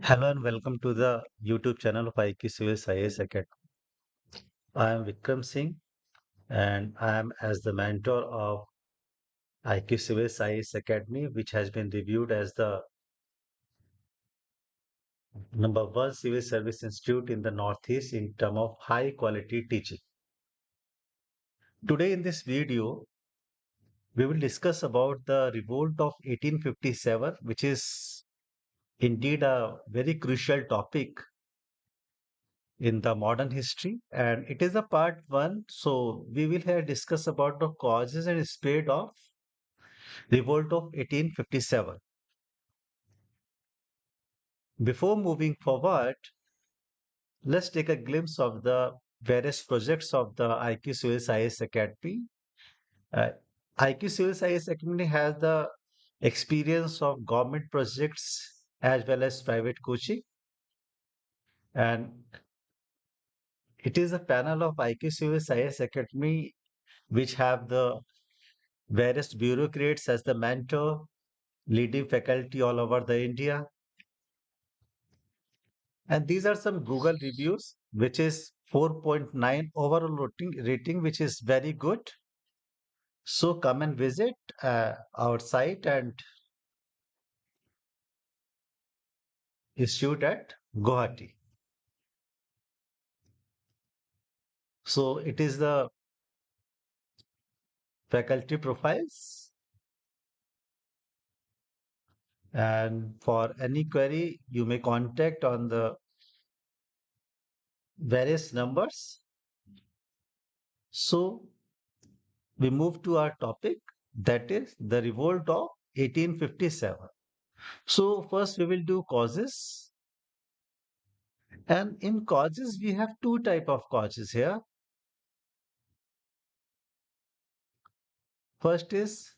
Hello and welcome to the YouTube channel of IQ Civil IAS Academy. I am Vikram Singh and I am as the mentor of IQ Civil IAS Academy, which has been reviewed as the #1 civil service institute in the Northeast in terms of high quality teaching. Today in this video, we will discuss about the revolt of 1857, which is indeed a very crucial topic in the modern history, and it is a part one. So we will here discuss about the causes and spread of revolt of 1857. Before moving forward, let's take a glimpse of the various projects of the IQ Civil Science Academy. Uh, IQ Civil Science Academy has the experience of government projects as well as private coaching, and it is a panel of IQ Civil Science Academy which have the various bureaucrats as the mentor, leading faculty all over the India. And these are some Google reviews, which is 4.9 overall rating, which is very good. So come and visit our site and institute at Guwahati. So it is the faculty profiles. And for any query, you may contact on the various numbers. So we move to our topic, that is the revolt of 1857. So first we will do causes. And in causes, we have two type of causes here. First is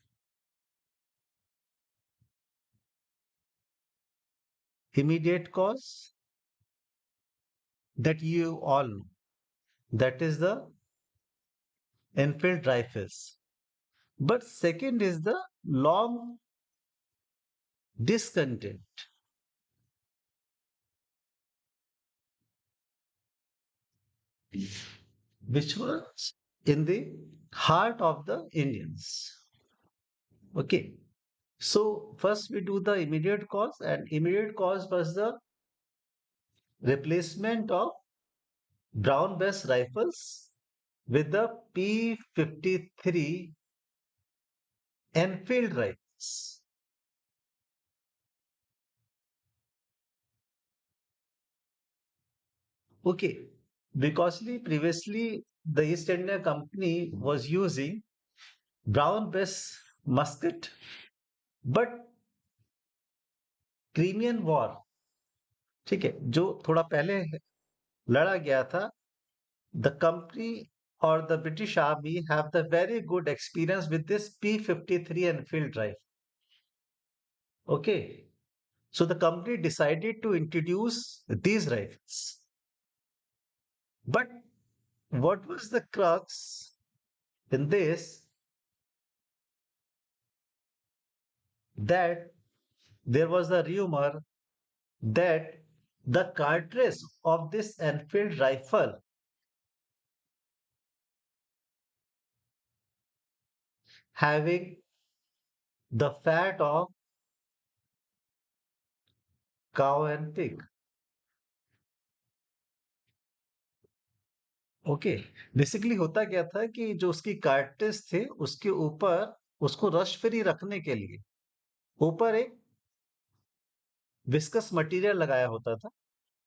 immediate cause that you all know. That is the Enfield rifles. But second is the long discontent, which was in the heart of the Indians. Okay. So first we do the immediate cause, and immediate cause was the replacement of brown bess rifles with the P53 Enfield rifles. Okay, because previously the East India Company was using brown bess musket, but Crimean war, ठीक है, जो थोड़ा पहले लड़ा गया था, the company or the British Army have the very good experience with this P53 Enfield rifle. Okay, so the company decided to introduce these rifles. But what was the crux in this? That there was a rumor that the cartridge of this Enfield rifle having the fat of cow and pig. Okay, basically होता क्या था कि जो उसकी cartridge थे उसके ऊपर उसको रश फ्री रखने के लिए ऊपर एक विस्कस मटेरियल लगाया होता था,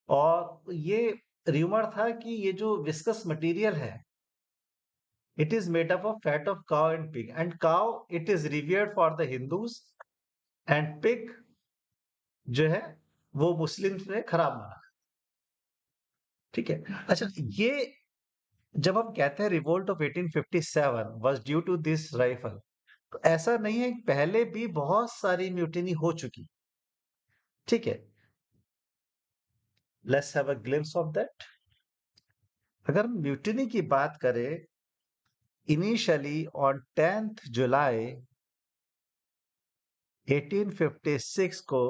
और ये र्यूमर था कि ये जो विस्कस मटेरियल है, it is made up of fat of cow and pig, and cow it is revered for the Hindus, and pig जो है वो मुस्लिम्स ने खराब माना। ठीक है, अच्छा, ये जब हम कहते हैं revolt of 1857 was due to this rifle, तो ऐसा नहीं है, पहले भी बहुत सारी म्यूटिनी हो चुकी। ठीक है, let's have a glimpse of that. अगर हम म्यूटिनी की बात करें, इनिशियली ऑन 10th जुलाई 1856 को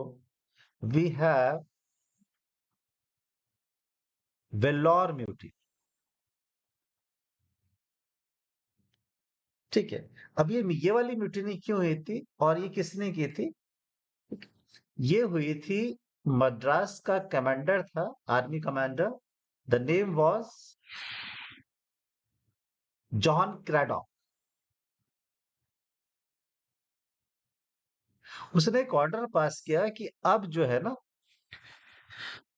we have वेल्लोर म्यूटी। ठीक है। अब ये वाली म्यूटिनी क्यों हुई थी और ये किसने की थी? ये हुई थी, मद्रास का कमांडर था, army commander, the name was John Cradock. उसने एक ऑर्डर पास किया कि अब जो है ना,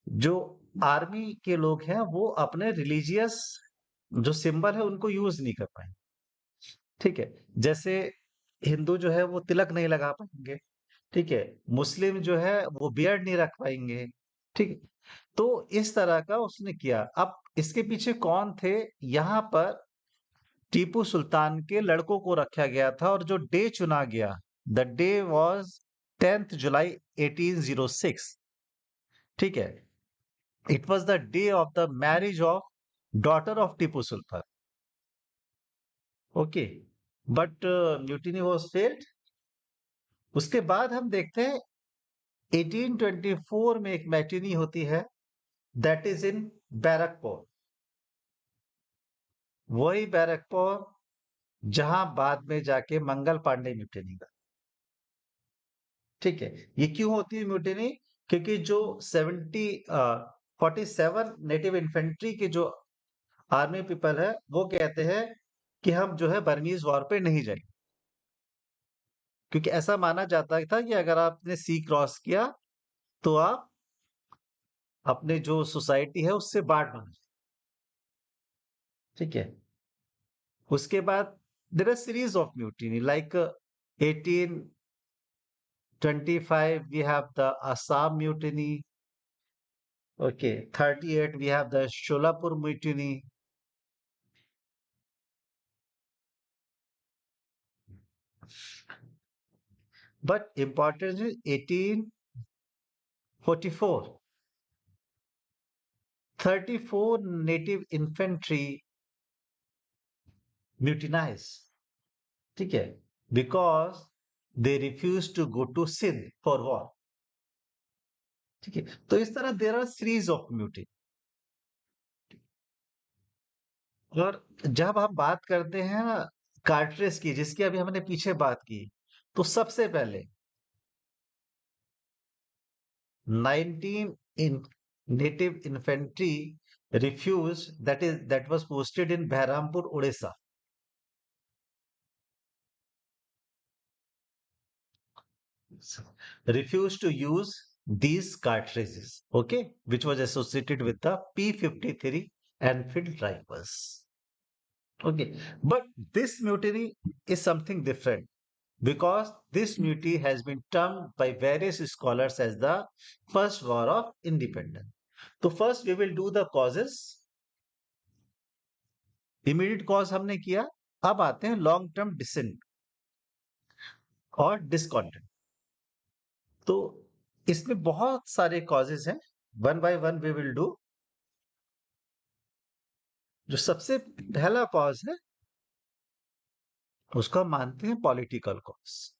जो आर्मी के लोग हैं वो अपने रिलीजियस जो सिंबल है उनको यूज नहीं कर पाए। ठीक है। जैसे हिंदू जो है वो तिलक नहीं लगा पाएंगे। ठीक है। मुस्लिम जो है वो बियर्ड नहीं रख पाएंगे। ठीक है। तो इस तरह का उसने किया। अब इसके पीछे कौन थे? यहाँ पर टीपू सुल्तान के लड़कों को रखा गया था और जो डे चुना गया, द डे वाज 10th जुलाई 1806। ठीक है। It was the day of the marriage of daughter of Tipu Sultan. Okay. But mutiny was failed. उसके बाद हम देखते हैं 1824 में एक मैटिनी होती है, दैट इज इन बैरकपुर। वही बैरकपुर जहां बाद में जाके मंगल पांडे म्यूटिनी का। ठीक है। ये क्यों होती है म्यूटिनी? क्योंकि जो 47 नेटिव इन्फेंट्री के जो आर्मी पीपल है वो कहते हैं कि हम जो है बर्मीज वॉर पे नहीं जाएंगे, क्योंकि ऐसा माना जाता था कि अगर आपने सी क्रॉस किया तो आप अपने जो सोसाइटी है उससे बांट बन। ठीक है। उसके बाद there are series of mutiny like 1825 we have the Assam mutiny. Okay, 38 we have the Sholapur mutiny. But important is 1844, 34 native infantry mutinize. ठीक है। Because they refused to go to Sindh for war. ठीक है। तो इस तरह there are series of म्यूटी। और जब हम बात करते हैं ना कार्टरेज की, जिसकी अभी हमने पीछे बात की, तो सबसे पहले 19 in native infantry refused, that was posted in Behrampur, Odisha, refused to use these cartridges, okay, which was associated with the P-53 Enfield rifles. Okay, but this mutiny is something different because this mutiny has been termed by various scholars as the first war of independence. So first we will do the causes। Immediate cause हमने किया। अब आते हैं long term dissent और discontent. तो इसमें बहुत सारे कॉजेज हैं, one by one we will do. जो सबसे पहला कॉज है उसको हम मानते हैं political cause.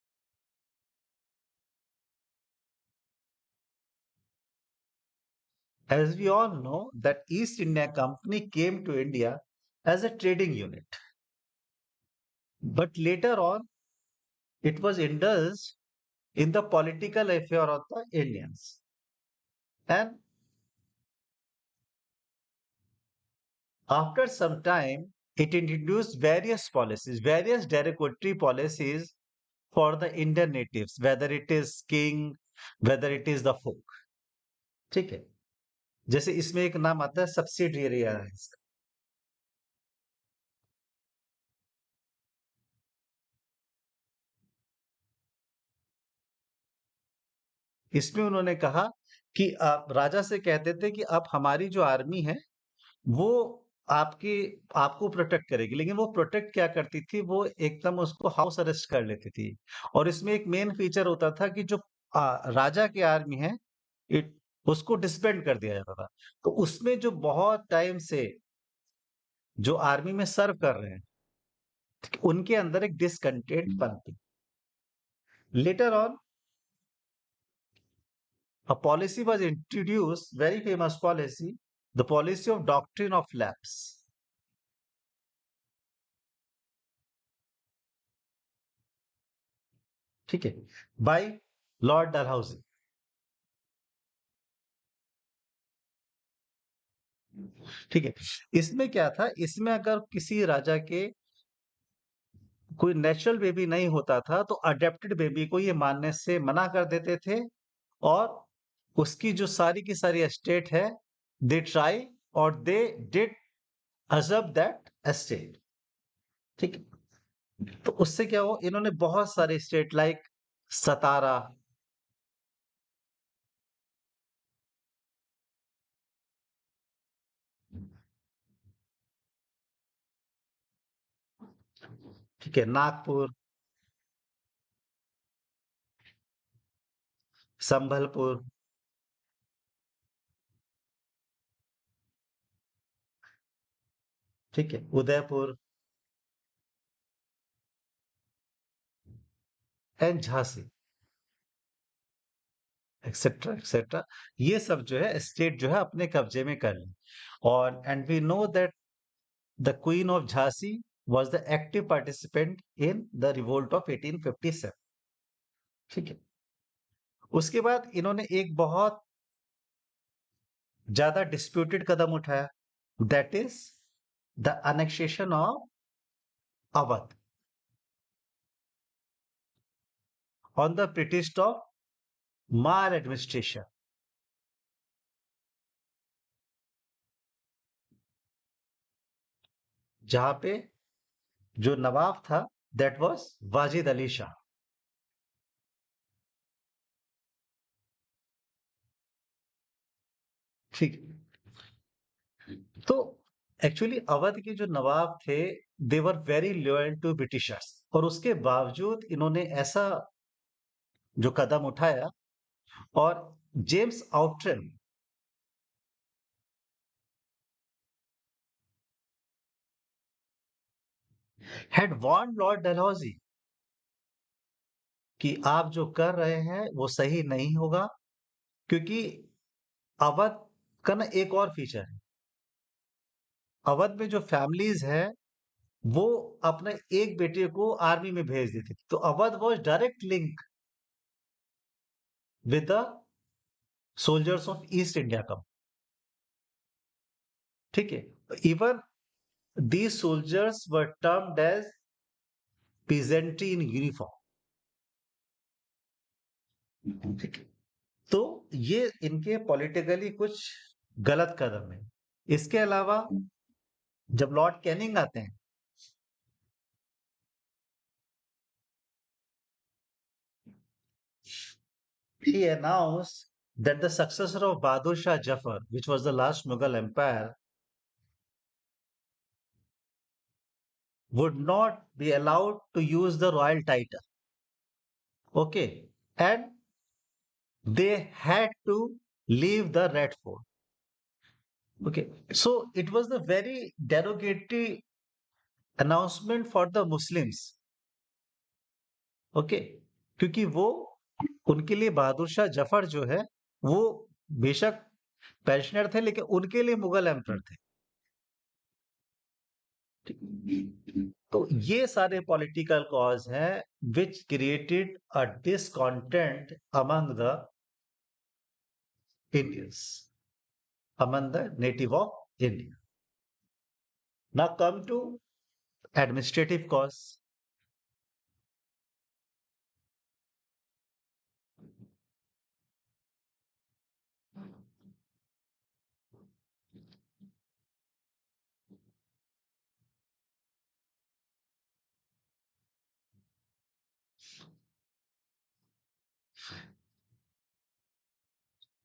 As we all know that East India Company came to India as a trading unit, but later on it was indulged in the political affair of the Indians. And after some time, it introduced various derogatory policies for the Indian natives, whether it is king, whether it is the folk। ठीक है। जैसे इसमें एक नाम आता है subsidiary alliance. इसमें उन्होंने कहा कि आप राजा से कहते थे कि आप हमारी जो आर्मी है वो आपकी आपको प्रोटेक्ट करेगी, लेकिन वो प्रोटेक्ट क्या करती थी, वो एकदम उसको हाउस अरेस्ट कर लेती थी। और इसमें एक मेन फीचर होता था कि जो राजा की आर्मी है, इट उसको डिसबैंड कर दिया जाता था। तो उसमें जो बहुत टाइम से जो आर्मी में सर्व कर रहे हैं, उनके अंदर एक डिसकंटेंट बनती। Later on a policy was introduced, very famous policy, the policy of doctrine of lapse. ठीक है, बाय लॉर्ड डलहौजी. ठीक है, इसमें क्या था, इसमें अगर किसी राजा के कोई नेचुरल बेबी नहीं होता था तो अडेप्टेड बेबी को ये मानने से मना कर देते थे, और उसकी जो सारी की सारी एस्टेट है, दे ट्राई और दे डिड अजब दैट एस्टेट. ठीक है, तो उससे क्या हुआ, इन्होंने बहुत सारे स्टेट लाइक सतारा, ठीक है, नागपुर, संभलपुर, ठीक है, Udaipur and Jhansi, etcetera etcetera, ये सब जो है स्टेट जो है अपने कब्जे में कर ली. और and we know that the queen of Jhansi was the active participant in the revolt of 1857. ठीक है, उसके बाद इन्होंने एक बहुत ज्यादा डिस्प्यूटेड कदम उठाया, that is the annexation of Awadh on the pretext of maladministration. जहां पे जो नवाब था दैट वाज वाजिद अली शाह. ठीक, तो एक्चुअली अवध के जो नवाब थे, they were very loyal to Britishers, और उसके बावजूद इन्होंने ऐसा जो कदम उठाया, और James Outram had warn Lord Dalhousie कि आप जो कर रहे हैं वो सही नहीं होगा, क्योंकि अवध का ना एक और फीचर है, अवध में जो फैमिलीज है वो अपने एक बेटे को आर्मी में भेज देती थी, तो Awadh was direct link with the soldiers of East India company. ठीक है, even these soldiers were termed as peasantry in uniform. ठीक है, तो ये इनके पॉलिटिकली कुछ गलत कदम है. इसके अलावा जब लॉर्ड कैनिंग आते हैं, he announced that the successor of Bahadur Shah Jafar, which was the last Mughal empire, would not be allowed to use the royal title. Okay, and they had to leave the Red Fort. Okay, so it was the very derogatory announcement for the Muslims. Okay, क्योंकि वो उनके लिए बहादुर शाह जफर जो है वो बेशक pensioner थे, लेकिन उनके लिए मुगल एम्परर थे. तो ये सारे पॉलिटिकल कॉज हैं which created a discontent among the Indians, among the native of India. Now come to administrative cause.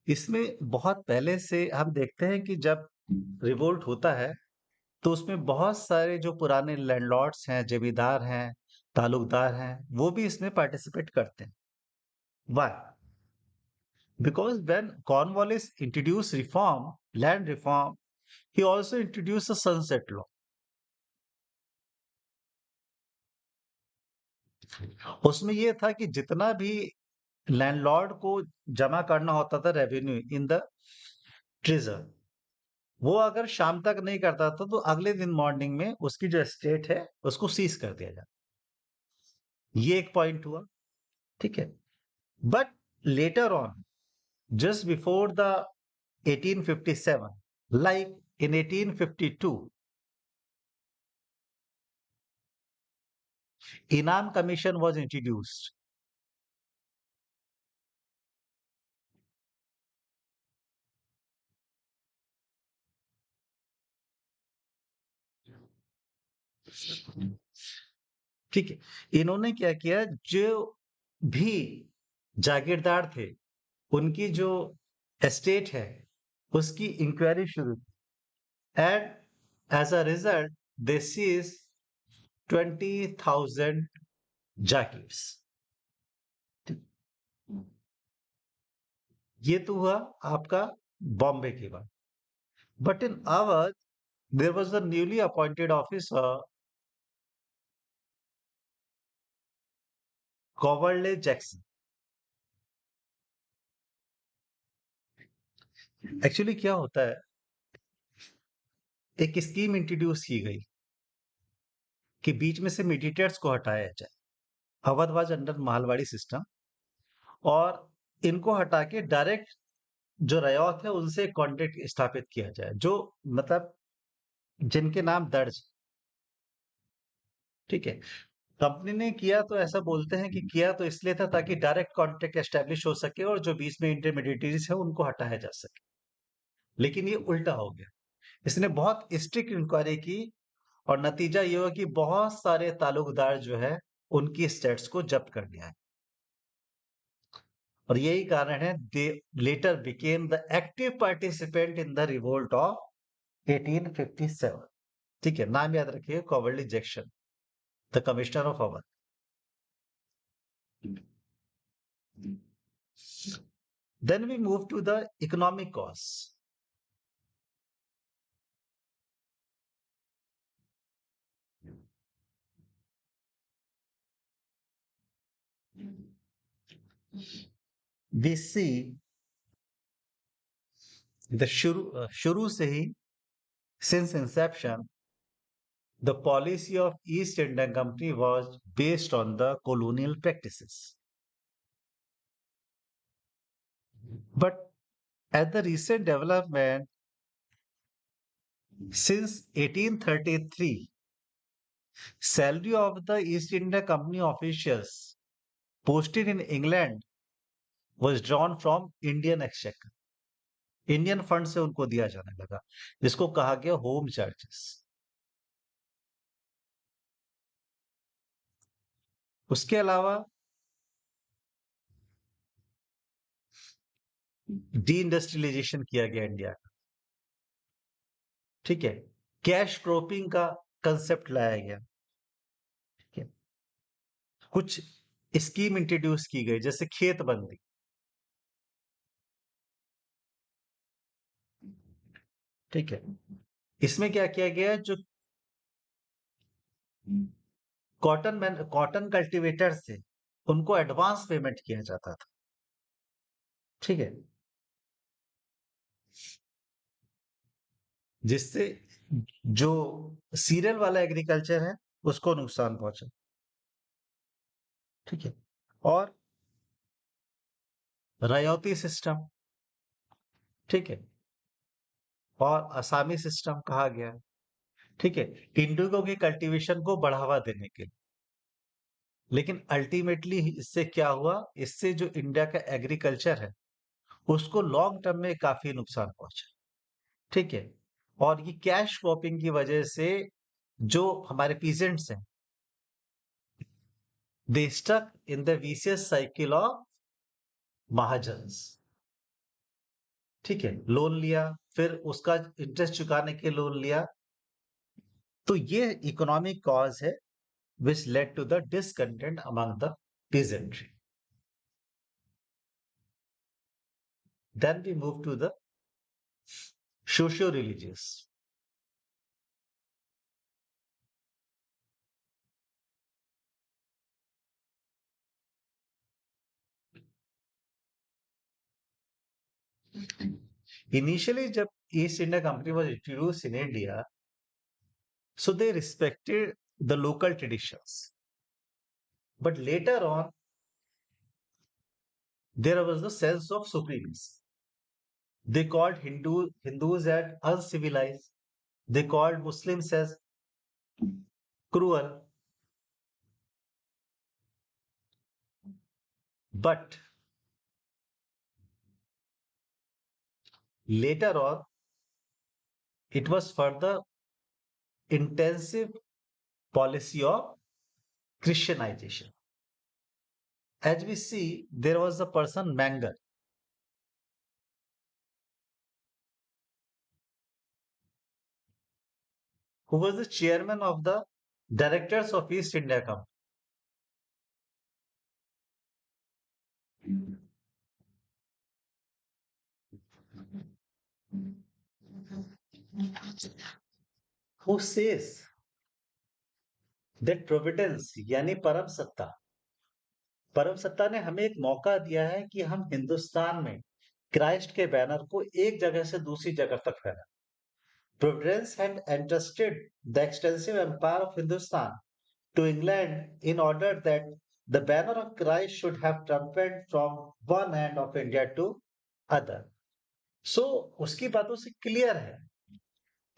इसमें बहुत पहले से हम देखते हैं कि जब रिवोल्ट होता है तो उसमें बहुत सारे जो पुराने लैंडलॉर्ड्स हैं, जमींदार हैं, तालुकदार हैं, वो भी इसमें पार्टिसिपेट करते हैं. Why? Because when Cornwallis introduce reform, land reform, he also introduce a sunset law. उसमें ये था कि जितना भी लैंडलॉर्ड को जमा करना होता था रेवेन्यू इन द ट्रेजर। वो अगर शाम तक नहीं करता था तो अगले दिन मॉर्निंग में उसकी जो एस्टेट है उसको सीज कर दिया जाता। ये एक पॉइंट हुआ, ठीक है। But later on, just before the 1857, like in 1852, Inam Commission was introduced. ठीक है, इन्होंने क्या किया, जो भी जागीरदार थे उनकी जो एस्टेट है उसकी इंक्वायरी शुरू की, and as a result they seize 20,000 jagirs. ये तो हुआ आपका बॉम्बे की बात। But in Awadh there was a newly appointed officer, Coverley Jackson. Actually क्या होता है, एक स्कीम इंट्रोड्यूस की गई कि बीच में से मीडिएटर्स को हटाया जाए। Awadh was under Malwadi system, और इनको हटा के डायरेक्ट जो रयौत है उनसे कॉन्ट्रैक्ट स्थापित किया जाए, जो मतलब जिनके नाम दर्ज, ठीक है। कंपनी ने किया तो ऐसा बोलते हैं कि किया तो इसलिए था ताकि डायरेक्ट कॉन्ट्रैक्ट एस्टेब्लिश हो सके और जो बीच में इंटरमीडिएटरीज है उनको हटाया जा सके। लेकिन ये उल्टा हो गया, इसने बहुत स्ट्रिक्ट इंक्वायरी की और नतीजा ये हुआ कि बहुत सारे ताल्लुकदार जो है उनकी स्टेट्स को जब्त कर लिया है। और यही कारण है they later became the active participant in the revolt of 1857। ठीक है, नाम याद रखिए, Coverley Jackson, the commissioner of Awadh. Then we move to the economic cause. We see the शुरू से ही, since inception, the policy of East India Company was based on the colonial practices. But at the recent development, since 1833, salary of the East India Company officials posted in England was drawn from Indian exchequer. Indian fund से उनको दिया जाने लगा, जिसको कहा गया home charges. उसके अलावा डी इंडस्ट्रियलाइजेशन किया गया इंडिया का, ठीक है। कैश क्रॉपिंग का कंसेप्ट लाया गया, ठीक है। कुछ स्कीम इंट्रोड्यूस की गई जैसे खेत बंदी, ठीक है। इसमें क्या किया गया, जो कॉटन कल्टीवेटर थे उनको एडवांस पेमेंट किया जाता था, ठीक है, जिससे जो सीरियल वाला एग्रीकल्चर है उसको नुकसान पहुंचा, ठीक है। और रयौती सिस्टम, ठीक है, और असामी सिस्टम कहा गया, ठीक है, इंडिगो की कल्टीवेशन को बढ़ावा देने के लिए। लेकिन अल्टीमेटली इससे क्या हुआ, इससे जो इंडिया का एग्रीकल्चर है उसको लॉन्ग टर्म में काफी नुकसान पहुंचा, ठीक है। और ये कैश क्रॉपिंग की वजह से जो हमारे पीजेंट्स हैं, they stuck in the vicious cycle of mahajans, ठीक है। लोन लिया, फिर उसका इंटरेस्ट चुकाने के लोन लिया। तो ये इकोनॉमिक कॉज है which led to the discontent among the peasantry. Then we move to the socio-religious. Initially, जब East India Company was introduced in India, so they respected the local traditions. But later on, there was the sense of supremacy. They called Hindus as uncivilized. They called Muslims as cruel. But later on, it was further intensive policy of Christianization. As we see, there was a person Mangal, who was the chairman of the directors of East India Company. Who says that providence यानी परम सत्ता ने हमें एक मौका दिया है कि हम हिंदुस्तान में क्राइस्ट के बैनर को एक जगह से दूसरी जगह तक फैला. Providence had entrusted the extensive empire of Hindustan to England in order that the banner of Christ should have trumped from one end of India to other. So उसकी बातों से क्लियर है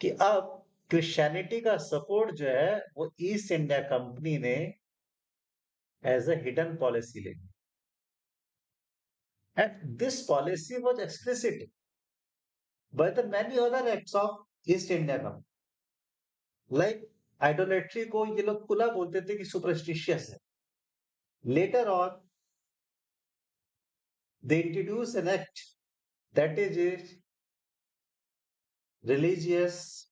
कि अब क्रिश्चियनिटी का सपोर्ट जो है वो ईस्ट इंडिया कंपनी ने एज अ हिडन पॉलिसी ले ली. And this policy was explicit by the many other acts of East India Company. Like idolatry को ये लोग खुला बोलते थे कि सुपरस्टिशियस है. Later on they introduce an act that is a religious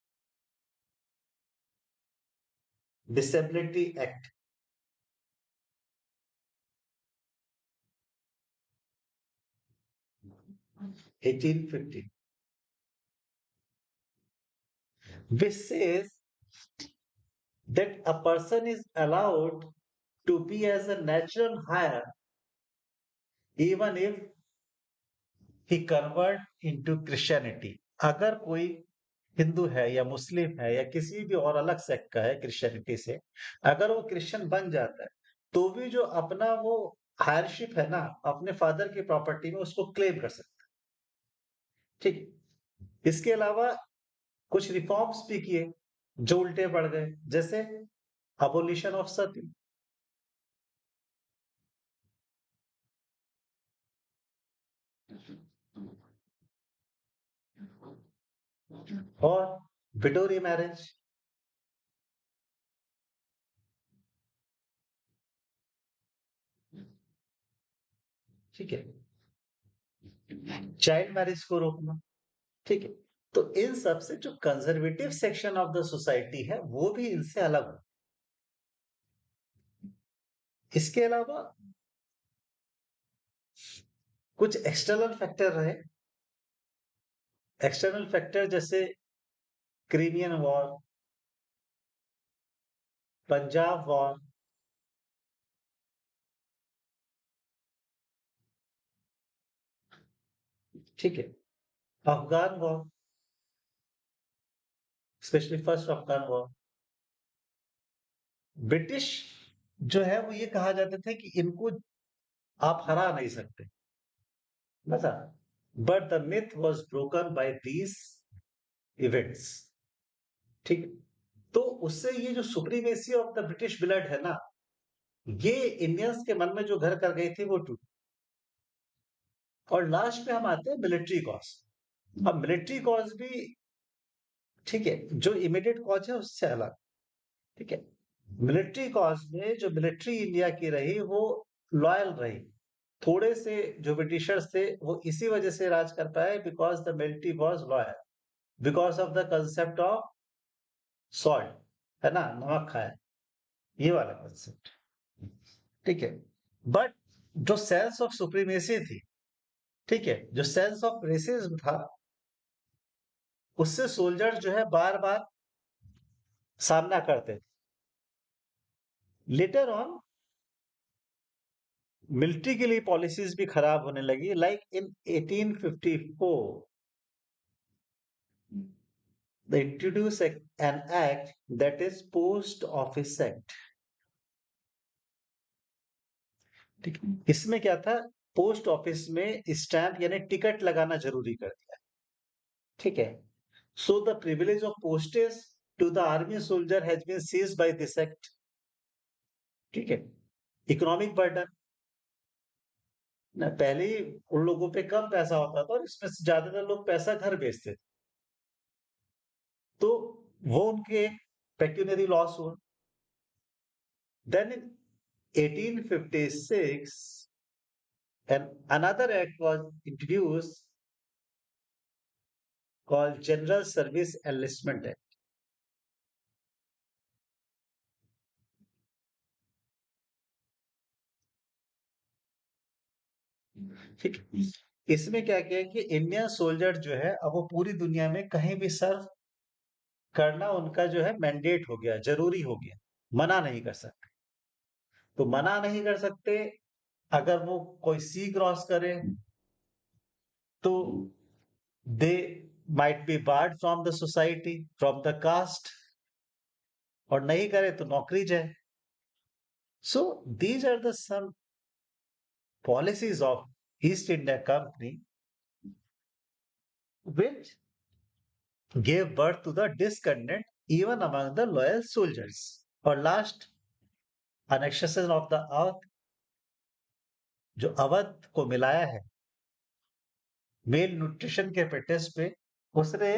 disability act 1850, which says that a person is allowed to be as a natural hire even if he convert into Christianity. अगर कोई हिंदू है या मुस्लिम है या किसी भी और अलग सेक्ट का है क्रिश्चियनिटी से, अगर वो क्रिश्चियन बन जाता है तो भी जो अपना वो हायरशिप है ना अपने फादर की प्रॉपर्टी में उसको क्लेम कर सकता है. ठीक. इसके अलावा कुछ रिफॉर्म्स भी किए जो उल्टे पड़ गए, जैसे अबोलिशन ऑफ सती. और विडो मैरिज. ठीक है. चाइल्ड मैरिज को रोकना. ठीक है. तो इन सब से जो conservative section of the society है वो भी इनसे अलग हो. इसके अलावा कुछ एक्सटर्नल फैक्टर रहे. एक्सटर्नल फैक्टर जैसे क्रीमियन वॉर, पंजाब वॉर, ठीक है, Afghan war, specially first Afghan war. British जो है वो ये कहा जाता था कि इनको आप हरा नहीं सकते, बता. But the myth was broken by these events. ठीक है. तो उससे ये जो supremacy of the British blood है ना, ये इंडियंस के मन में जो घर कर गई थी वो टूट. और लास्ट में हम आते हैं मिलिट्री कॉज. अब मिलिट्री कॉज भी ठीक है, जो इमीडिएट कॉज है उससे अलग. ठीक है. मिलिट्री कॉज में जो मिलिट्री इंडिया की रही वो लॉयल रही. थोड़े से जो ब्रिटिशर्स थे वो इसी वजह से राज कर पाए because the military was loyal, because of the concept of salt, है ना, नमक खाया, ये वाला कंसेप्ट. ठीक है. बट जो सेंस ऑफ सुप्रीमेसी थी, ठीक है, जो सेंस ऑफ रेसिज्म था, उससे सोल्जर जो है बार बार सामना करते थे. लेटर ऑन मिलिट्री के लिए पॉलिसीज भी खराब होने लगी। Like in 1854 they introduce an act that is post office act। ठीक है, इसमें क्या था, पोस्ट ऑफिस में स्टैंप यानी टिकट लगाना जरूरी कर दिया। ठीक है, so the privilege of postage to the army soldier has been ceased by this act. ठीक है, इकोनॉमिक बर्डन ना, पहले ही उन लोगों पे कम पैसा होता था और इसमें से ज्यादातर लोग पैसा घर भेजते थे, तो वो उनके पेक्यूनरी लॉस हुआ। Then in 1856 and another act was introduced called General Service Enlistment Act। ठीक है, इसमें क्या किया कि इंडियन सोल्जर जो है अब वो पूरी दुनिया में कहीं भी सर्व करना उनका जो है मैंडेट हो गया, जरूरी हो गया, मना नहीं कर सकते। तो मना नहीं कर सकते, अगर वो कोई सी क्रॉस करे तो they might be barred from the society, from the caste, और नहीं करे तो नौकरी जाए। So these are the some policies of East India Company which gave birth to the discontent even among the loyal soldiers। और last, annexation of the Awadh, जो अवध को मिलाया है मेल न्यूट्रिशन के प्रेटेक्स्ट पे, उसने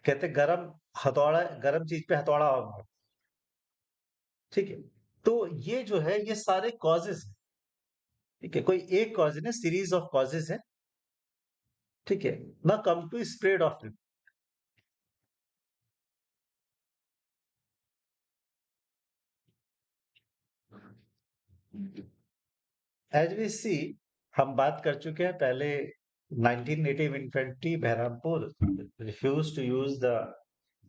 कहते गरम हथौड़ा, गरम चीज पे हथौड़ा मारो। ठीक है, तो ये जो है ये सारे कॉजेस है। ठीक है, कोई एक कॉज नहीं, सीरीज ऑफ कॉजेस है। ठीक है, ना come to spread of as we see, हम बात कर चुके हैं पहले। 19 native infantry Berhampore refused to use the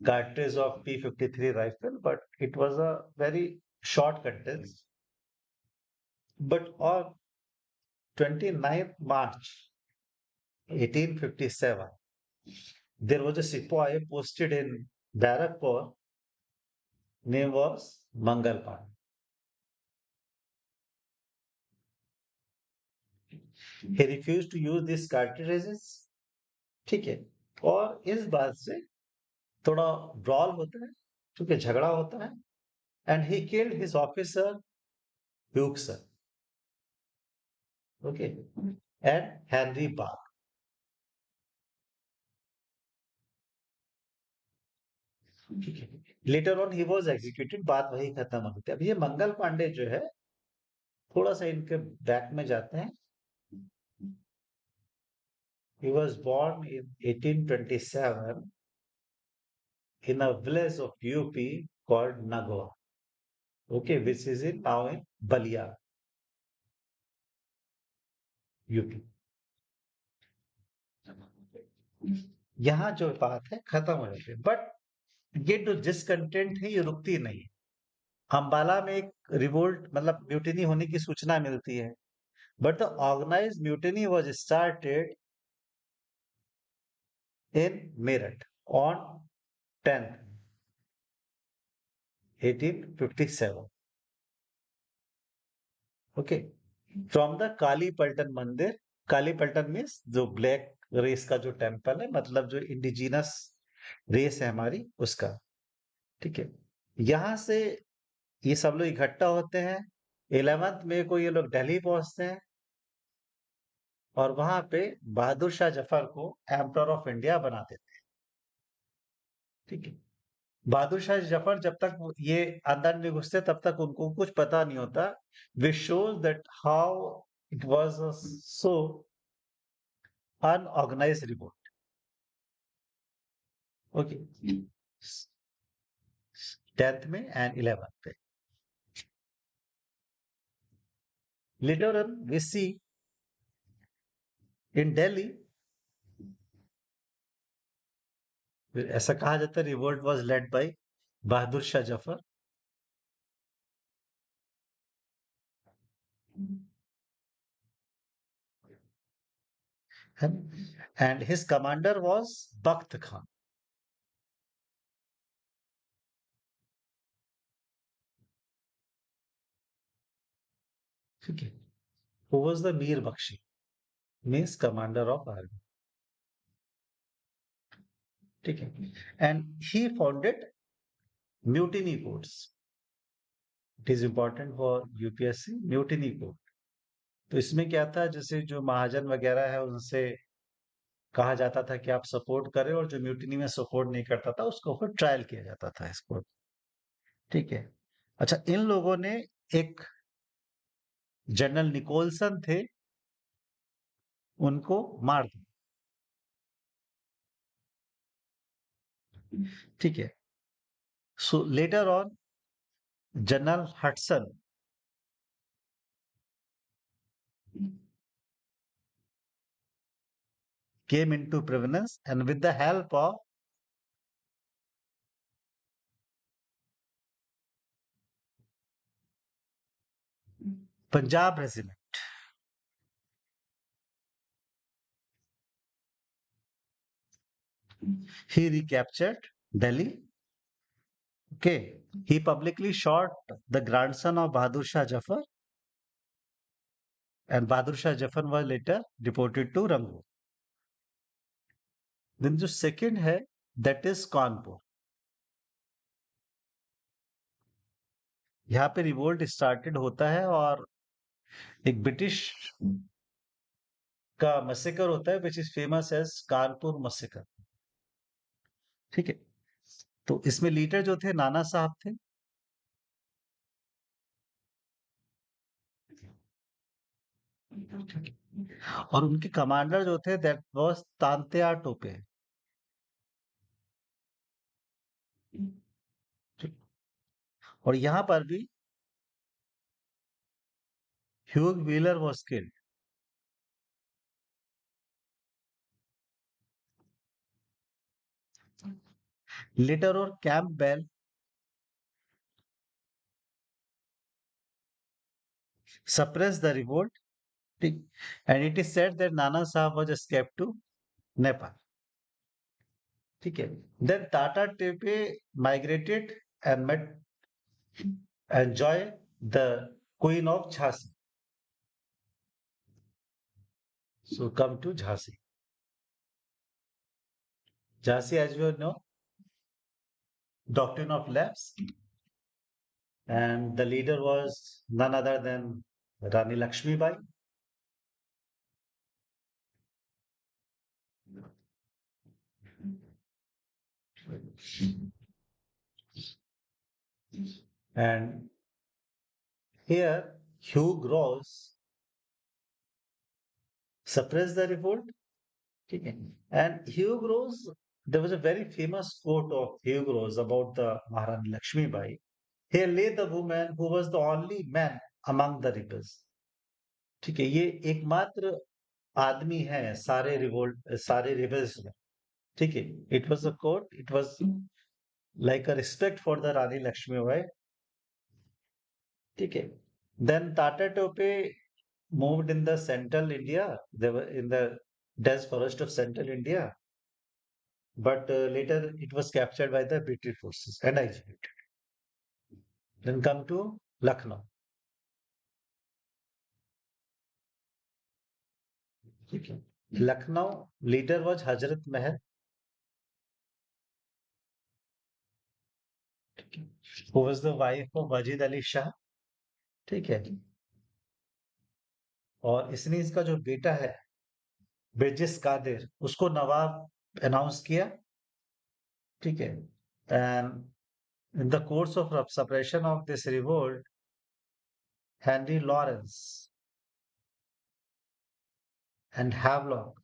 cartridge of P53 rifle, but it was a very short contest। But on 29th March 1857, there was a sepoy posted in Barakpur, name was Mangal Pandey। He refused to use these cartridges। ठीक है, और इस बात से थोड़ा brawl होता है, क्योंकि झगड़ा होता है, and he killed his officer ह्यूक्सर, okay, and Henry Baugh. Later on he was executed, बात वही खत्म हो गई। अब ये मंगल पांडे जो है, थोड़ा सा इनके बैक में जाते हैं। He was born in 1827 in a village of UP called Nagwa, okay, which is in now in Balia, UP। यहाँ जो बात है खत्म हो जाती है, बट ये जो डिसकंटेंट है ये रुकती नहीं है। अंबाला में एक रिवोल्ट मतलब म्यूटिनी होने की सूचना मिलती है, but the organized mutiny was started in Meerut on 10th 1857, okay, from the Kali Paltan Mandir. Kali Paltan means जो ब्लैक रेस का जो टेम्पल है, मतलब जो इंडिजिनस रेस है हमारी, उसका। ठीक है, यहां से ये सब लोग इकट्ठा होते हैं। 11th में को ये लोग दिल्ली पहुंचते हैं, और वहां पे बहादुर शाह जफर को एम्परर ऑफ इंडिया बना देते हैं। ठीक है, बहादुर शाह जफर जब तक ये अंदर नहीं घुसते तब तक उनको कुछ पता नहीं होता। Which shows that how it was so unorganised revolt. Okay, 10th में एंड 11th पे। लेटर ऑन वी सी इन दिल्ली, ऐसा कहा जाता है revolt was led by Bahadur Shah Zafar. and his commander was Bakht Khan. ठीक है, who was the Mir Bakshi, means commander of army. ठीक है, and he founded mutiny courts. It is important for UPSC mutiny court. तो इसमें क्या था, जैसे जो महाजन वगैरह है उनसे कहा जाता था कि आप सपोर्ट करें, और जो म्यूटिनी में सपोर्ट नहीं करता था उसको फिर ट्रायल किया जाता था इसको। ठीक है। अच्छा, इन लोगों ने एक जनरल निकोलसन थे, उनको मार दिया। ठीक है। So later on general Hodson came into prominence, and with the help of Punjab regiment, he recaptured Delhi. Okay. He publicly shot the grandson of Bahadur Shah Jafar, and Bahadur Shah Jafar was later deported to Rangoon. Then जो second है, that is Kanpur. यहाँ पे revolt started होता है, और एक British का massacre होता है, which is famous as Kanpur massacre. ठीक है। तो इसमें लीडर जो थे नाना साहब थे। ठीक है। और उनके कमांडर जो थे दैट वाज तांत्या टोपे। ठीक। और यहाँ पर भी Hugh Wheeler was killed. Later और Campbell suppressed the revolt, and it is said that Nana Sahib was escaped to Nepal. ठीक है। Then Tata Tepe migrated and met and joined the Queen of Jhansi. So come to Jhansi. Jhansi, as you know, doctrine of lapse, and the leader was none other than Rani Lakshmi Bai. And here Hugh Ross suppressed the revolt. Okay. And Hugh Ross, there was a very famous quote of Hugh Ross about the Maharani Lakshmi Bai. Here lay the woman who was the only man among the rebels. ठीक है, ये एकमात्र आदमी है सारे revolt सारे rebels में। ठीक है। It was a quote, it was like a respect for the Rani Lakshmibai. ठीक है। Then Tatya Tope moved in the central India. They were in the dense forest of central India, but later it was captured by the British forces and executed. Then come to Lucknow. ठीक है। Lucknow leader was Hazrat Mahal. ठीक है। Who was the wife of Wajid Ali Shah। ठीक है। और इसने इसका जो बेटा है ब्रिजेश कादिर, उसको नवाब अनाउंस किया। ठीक है। And in the course of suppression of this revolt, Henry Lawrence and Havelock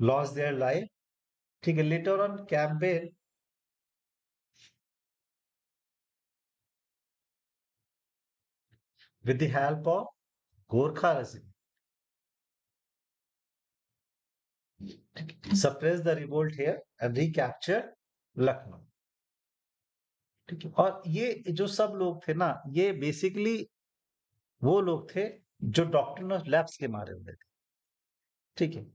lost their life. ठीक है। Later on, Campbell with the help of Gorkha regime suppressed the revolt here and recaptured Lucknow. ठीक है। और ये जो सब लोग थे ना, ये बेसिकली वो लोग थे जो डॉक्ट्रिन ऑफ लैप्स के मारे हुए थे। ठीक है.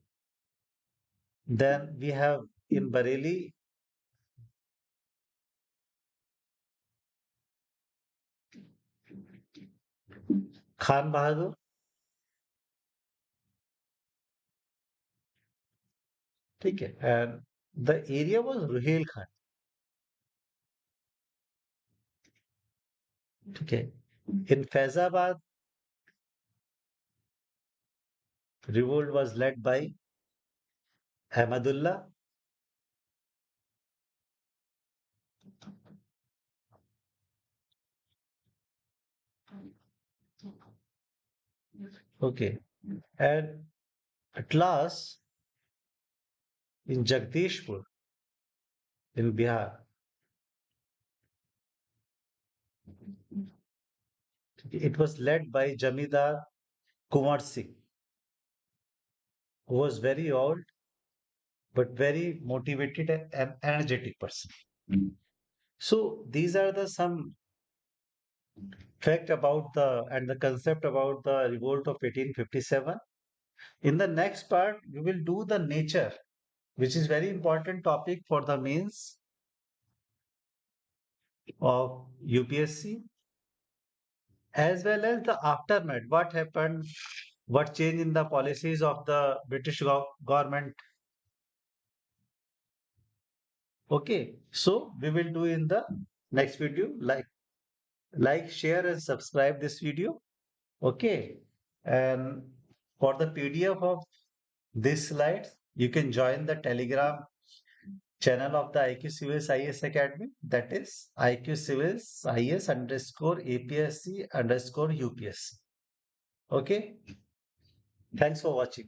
Then we have in Bareilly, Khan Bahadur. ठीक है. And the area was Ruhelkhand. ठीक है. In Faizabad, revolt was led by Ahmadullah. Okay. And at last, in Jagdishpur, in Bihar, it was led by Jamidar Kumar Singh, who was very old but very motivated and energetic person. So these are the some fact about the and the concept about the revolt of 1857. In the next part, we will do the nature, which is very important topic for the mains of UPSC, as well as the aftermath. What happened? What change in the policies of the British government? Okay, so we will do in the next video. Like, share, and subscribe this video. Okay, and for the PDF of these slides, you can join the Telegram channel of the IQ Civils IS Academy. That is IQ Civils IS underscore APSC underscore UPSC. Okay, thanks for watching.